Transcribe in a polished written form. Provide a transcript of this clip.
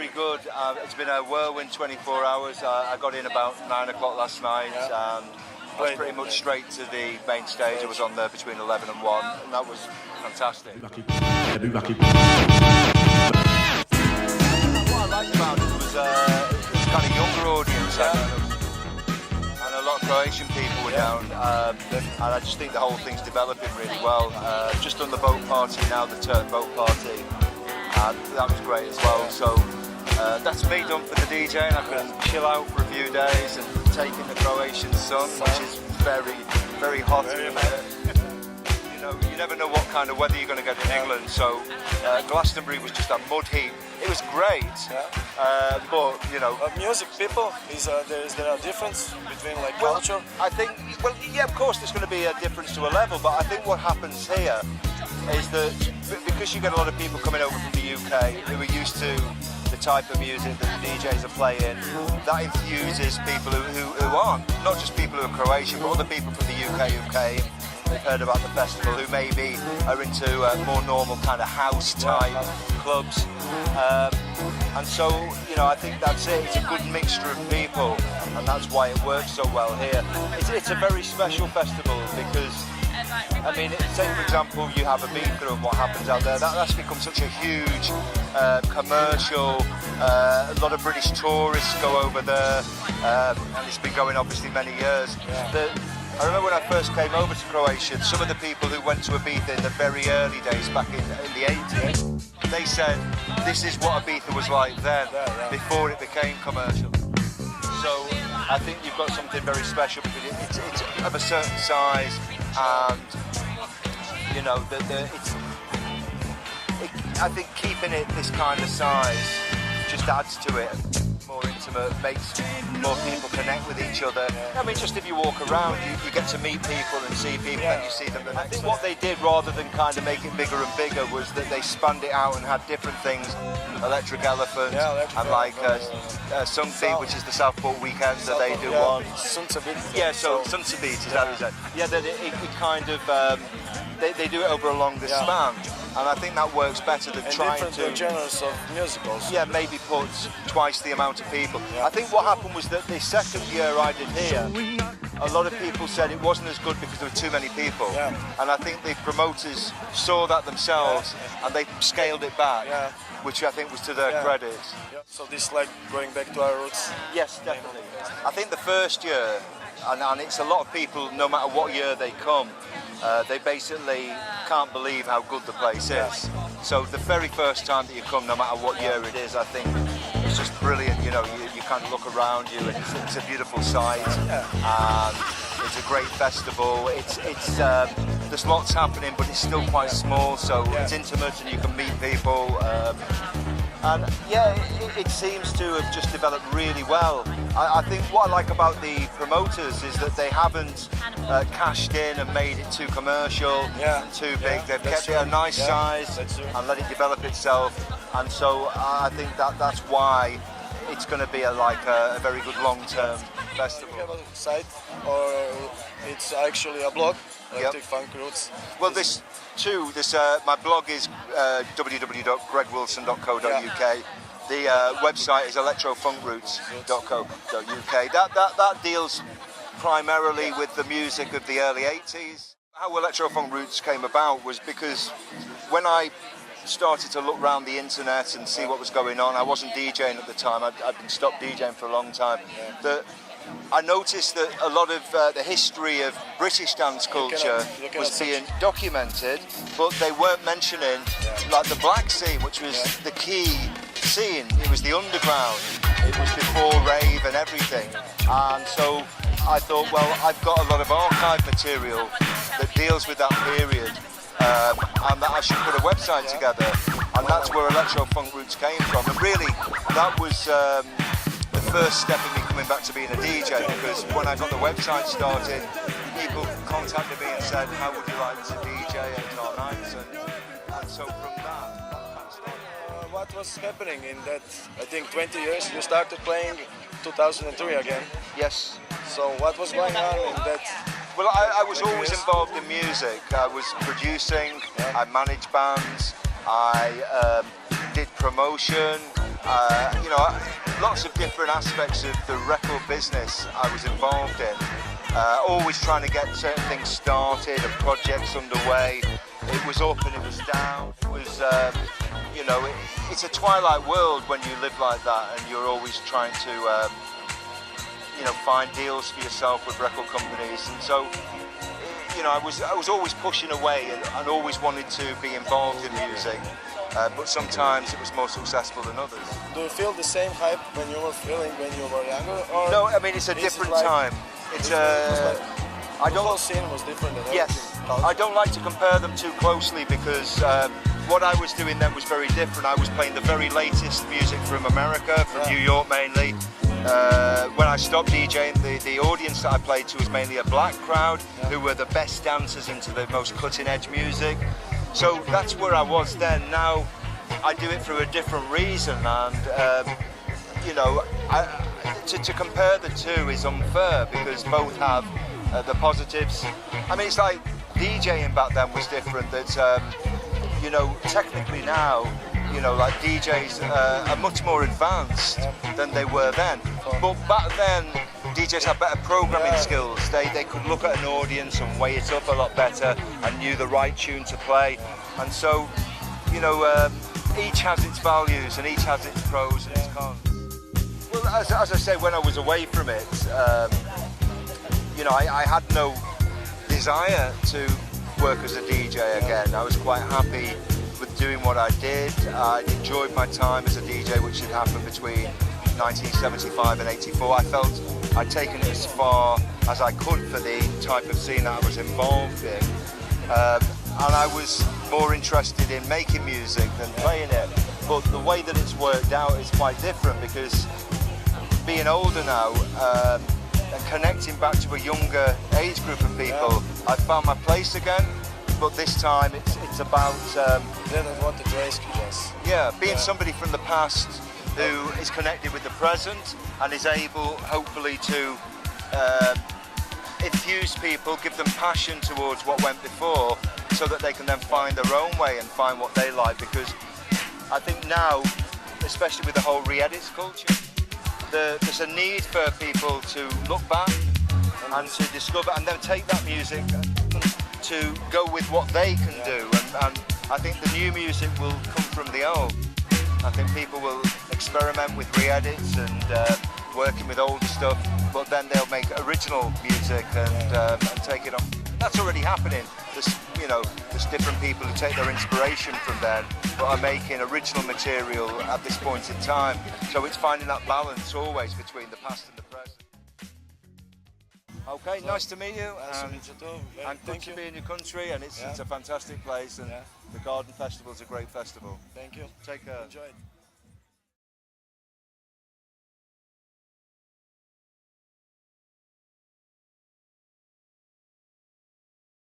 really good. It's been a whirlwind 24 hours. I got in about 9 o'clock last night and I was pretty much straight to the main stage. I was on there between 11 and 1 and that was fantastic. What I liked about it was kind of younger audience and a lot of Croatian people were down and I just think the whole thing's developing really well. Just done the boat party now, the turn boat party. That was great as well, so that's me done for the DJ and I can chill out for a few days and take in the Croatian sun, which is very, very hot at the minute. You know, you never know what kind of weather you're going to get in England, so Glastonbury was just a mud heap. It was great, but you know... music, people, there are difference between like culture? I think, well, yeah, of course there's going to be a difference to a level, but I think what happens here is that because you get a lot of people coming over from the UK who are used to the type of music that the DJs are playing, that infuses people who aren't, not just people who are Croatian, but other people from the UK who came, they've heard about the festival, who maybe are into more normal kind of house type clubs. And so, you know, I think that's it. It's a good mixture of people, and that's why it works so well here. It's a very special festival because, I mean, say for example you have Ibiza and what happens out there, that's become such a huge commercial, a lot of British tourists go over there, and it's been going obviously many years. I remember when I first came over to Croatia, some of the people who went to Ibiza in the very early days back in the 80s, they said this is what Ibiza was like then, before it became commercial. So I think you've got something very special because it's of a certain size, and you know I think keeping it this kind of size just adds to it. More intimate, makes more people connect with each other. I mean, just if you walk around, you get to meet people and see people, and you see them the next. I think what they did, rather than kind of make it bigger and bigger, was that they spanned it out and had different things. Electric Elephant, and like Sunbeat, which is the Southport weekend that they do on. Yeah, so Sunbeat is that is it. Yeah, it kind of they do it over a longer span. And I think that works better than trying to... different genres of musicals. Yeah, maybe put twice the amount of people. I think what happened was that the second year I did here, a lot of people said it wasn't as good because there were too many people. And I think the promoters saw that themselves and they scaled it back, which I think was to their credit. So this is like going back to our roots? Yes, definitely. I think the first year, and it's a lot of people, no matter what year they come, they basically can't believe how good the place is. So the very first time that you come, no matter what year it is, I think it's just brilliant. You know, you kind of look around you and it's a beautiful sight. And it's a great festival. There's lots happening, but it's still quite small, so it's intimate and you can meet people. And yeah, it seems to have just developed really well. I think what I like about the promoters is that they haven't cashed in and made it too commercial and too big. They've kept it a nice size and let it develop itself. And so I think that's why it's going to be a very good long-term festival. Do you have a site, or it's actually a blog, Electric Funk Roots? Well, my blog is www.gregwilson.co.uk. The website is electrofunkroots.co.uk. That deals primarily with the music of the early 80s. How Electro Funk Roots came about was because when I started to look around the internet and see what was going on, I wasn't DJing at the time, I'd been stopped DJing for a long time. I noticed that a lot of the history of British dance culture was being documented, but they weren't mentioning like the black scene, which was the key scene. It was the underground. It was before rave and everything. And so I thought, well, I've got a lot of archive material that deals with that period, and that I should put a website together. And that's where Electro Funk Roots came from. And really, that was the first step in me coming back to being a DJ, because when I got the website started, people contacted me and said, how would you like to DJ at our nights? And so from that kind of started. What was happening in that, I think, 20 years? You started playing 2003 again. Yes. So what was going on in that? Well, I was always involved in music. I was producing, I managed bands, I did promotion, you know, lots of different aspects of the record business I was involved in. Always trying to get certain things started and projects underway. It was up and it was down. It was, you know, it's a twilight world when you live like that, and you're always trying to, you know, find deals for yourself with record companies. And so, you know, I was always pushing away and always wanted to be involved in music. But sometimes it was more successful than others. Do you feel the same hype when you were feeling when you were younger? Or no, I mean it's a different time. It's I don't. The whole scene was different than yes, I don't like to compare them too closely because what I was doing then was very different. I was playing the very latest music from America, from New York mainly. When I stopped DJing, the audience that I played to was mainly a black crowd who were the best dancers into the most cutting-edge music. So that's where I was then. Now I do it for a different reason, and you know, to compare the two is unfair because both have the positives. I mean, it's like DJing back then was different. That you know, technically now, you know, like DJs are much more advanced than they were then. But back then, DJs had better programming skills. They could look at an audience and weigh it up a lot better and knew the right tune to play. And so, you know, each has its values and each has its pros and its cons. Well, as I say, when I was away from it, you know, I had no desire to work as a DJ again. I was quite happy with doing what I did. I enjoyed my time as a DJ, which had happened between 1975 and 84. I felt I'd taken it as far as I could for the type of scene that I was involved in. And I was more interested in making music than playing it. But the way that it's worked out is quite different because being older now and connecting back to a younger age group of people, I found my place again. But this time it's about didn't want to race you just. Yeah, being somebody from the past who is connected with the present and is able, hopefully, to infuse people, give them passion towards what went before, so that they can then find their own way and find what they like. Because I think now, especially with the whole re-edits culture, there's a need for people to look back and to discover and then take that music to go with what they can do. And I think the new music will come from the old. I think people will experiment with re-edits and working with older stuff, but then they'll make original music and take it on. That's already happening. There's, you know, there's different people who take their inspiration from then, but are making original material at this point in time. So it's finding that balance always between the past and the present. Okay, nice to meet you. Nice to meet you too. And good to be in your country, and it's a fantastic place, and the Garden Festival is a great festival. Thank you. Take care. Enjoy it.